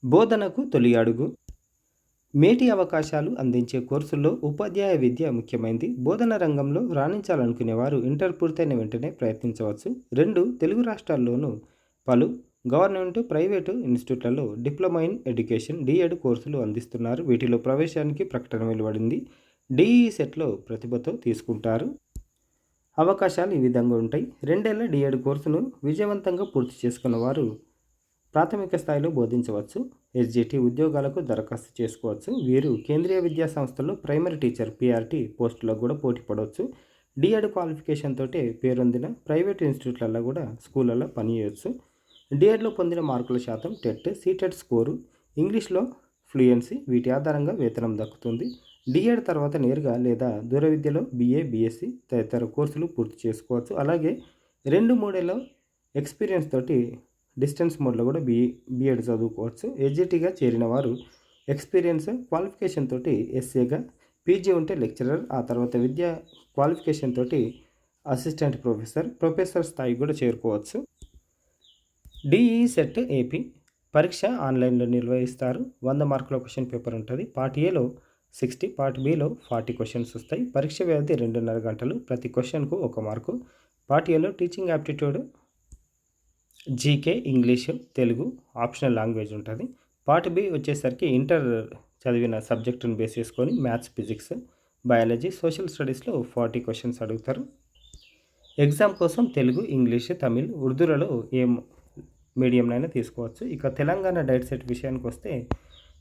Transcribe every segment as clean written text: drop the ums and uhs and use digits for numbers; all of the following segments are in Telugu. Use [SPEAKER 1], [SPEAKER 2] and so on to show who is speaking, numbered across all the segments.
[SPEAKER 1] బోధనకు తొలి అడుగు. మేటి అవకాశాలు అందించే కోర్సుల్లో ఉపాధ్యాయ విద్య ముఖ్యమైనది. బోధన రంగంలో రాణించాలనుకునేవారు ఇంటర్ పూర్తయిన వెంటనే ప్రయత్నించవచ్చు. 2 తెలుగు రాష్ట్రాల్లోనూ పలు గవర్నమెంట్, ప్రైవేటు ఇన్స్టిట్యూట్లలో డిప్లొమా ఇన్ ఎడ్యుకేషన్ డిఎడ్ కోర్సులు అందిస్తున్నారు. వీటిలో ప్రవేశానికి ప్రకటన వెలువడింది. డిఈ సెట్లో ప్రతిభతో తీసుకుంటారు. అవకాశాలు ఈ విధంగా ఉంటాయి. 2 ఏళ్ల డిఎడ్ కోర్సును విజయవంతంగా పూర్తి చేసుకున్న వారు ప్రాథమిక స్థాయిలో బోధించవచ్చు. ఎస్జిటి ఉద్యోగాలకు దరఖాస్తు చేసుకోవచ్చు. వీరు కేంద్రీయ విద్యా సంస్థల్లో ప్రైమరీ టీచర్ పిఆర్టీ పోస్టులకు కూడా పోటీ పడవచ్చు. డిఎడ్ క్వాలిఫికేషన్ తోటే పేరొందిన ప్రైవేట్ ఇన్స్టిట్యూట్లలో కూడా స్కూళ్ళల్లో పనిచేయవచ్చు. డిఎడ్లో పొందిన మార్కుల శాతం, టెట్, సీటెట్ స్కోరు, ఇంగ్లీష్లో ఫ్లూయెన్సీ వీటి ఆధారంగా వేతనం దక్కుతుంది. డిఎడ్ తర్వాత నేరుగా లేదా దూర విద్యలో బీఏ, బీఎస్సీ తదితర కోర్సులు పూర్తి చేసుకోవచ్చు. అలాగే 2-3 ఏళ్ళ ఎక్స్పీరియన్స్ తోటి డిస్టెన్స్ మోడ్లో కూడా బీఎడ్ చదువుకోవచ్చు. ఎస్జిటిగా చేరిన వారు ఎక్స్పీరియన్స్ క్వాలిఫికేషన్ తోటి ఎస్ఏగా, పీజీ ఉంటే లెక్చరర్, ఆ తర్వాత విద్యా క్వాలిఫికేషన్ తోటి అసిస్టెంట్ ప్రొఫెసర్ స్థాయి కూడా చేరుకోవచ్చు. డిఈ సెట్ ఏపీ పరీక్ష ఆన్లైన్లో నిర్వహిస్తారు. 100 మార్కుల క్వశ్చన్ పేపర్ ఉంటుంది. పార్ట్ ఏలో 60, పార్ట్ బిలో 40 క్వశ్చన్స్ వస్తాయి. పరీక్ష వ్యవధి 2.5 గంటలు. ప్రతి క్వశ్చన్కు 1 మార్కు. పార్ట్ ఏలో teaching aptitude, GK, English, Telugu optional language ఉంటుంది. పార్ట్ బి వచ్చేసరికి ఇంటర్ చదివిన సబ్జెక్టును బేస్ చేసుకొని మ్యాథ్స్, ఫిజిక్స్, బయాలజీ, సోషల్ స్టడీస్లో 40 క్వశ్చన్స్ అడుగుతారు. ఎగ్జామ్ కోసం తెలుగు, ఇంగ్లీషు, తమిళ్, ఉర్దూలలో ఏ మీడియంనైనా తీసుకోవచ్చు. ఇక తెలంగాణ డైట్ సెట్ విషయానికి వస్తే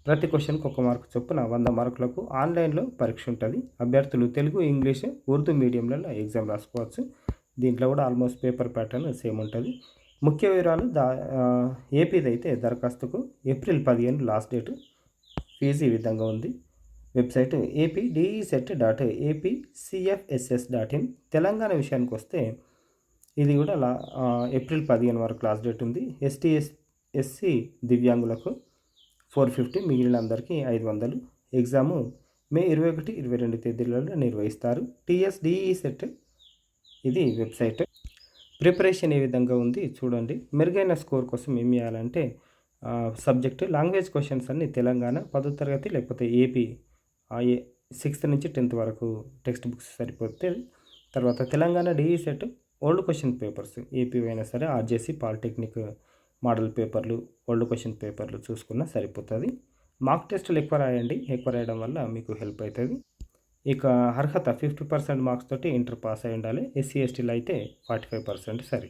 [SPEAKER 1] ప్రతి క్వశ్చన్కి 1 మార్కు చొప్పున 100 మార్కులకు ఆన్లైన్లో పరీక్ష ఉంటుంది. అభ్యర్థులు తెలుగు, ఇంగ్లీషు, ఉర్దూ మీడియంలలో ఎగ్జామ్ రాసుకోవచ్చు. దీంట్లో కూడా ఆల్మోస్ట్ పేపర్ ప్యాటర్న్ సేమ్ ఉంటుంది. ముఖ్య వివరాలు ఏపీది అయితే దరఖాస్తుకు ఏప్రిల్ 15 లాస్ట్ డేటు. ఫీజు ఈ విధంగా ఉంది. Website apdset.apcfss.in. తెలంగాణ విషయానికి వస్తే ఇది కూడా ఏప్రిల్ 15 వరకు లాస్ట్ డేట్ ఉంది. ఎస్సీ దివ్యాంగులకు 450, మిగిలిన అందరికీ 500. ఎగ్జాము మే 21, 22 తేదీలలో నిర్వహిస్తారు. టీఎస్డిఈ సెట్ ఇది వెబ్సైట్. ప్రిపరేషన్ ఏ విధంగా ఉంది చూడండి. మెరుగైన స్కోర్ కోసం ఏం చేయాలంటే సబ్జెక్టు లాంగ్వేజ్ క్వశ్చన్స్ అన్ని తెలంగాణ 10వ తరగతి లేకపోతే ఏపీ 6th నుంచి 10th వరకు టెక్స్ట్ బుక్స్ సరిపోతే, తర్వాత Telangana DE set old question papers AP అయినా సరే ఆర్జేసీ, పాలిటెక్నిక్ మోడల్ పేపర్లు, ఓల్డ్ క్వశ్చన్ పేపర్లు చూసుకున్నా సరిపోతుంది. మార్క్ టెస్టులు ఎక్కువ రాయండి. ఎక్కువ రాయడం వల్ల మీకు హెల్ప్ అవుతుంది. ఇక అర్హత 50% మార్క్స్ తోటి ఇంటర్ పాస్ అయి ఉండాలి. ఎస్సీ ఎస్టీలో అయితే 45% సరి.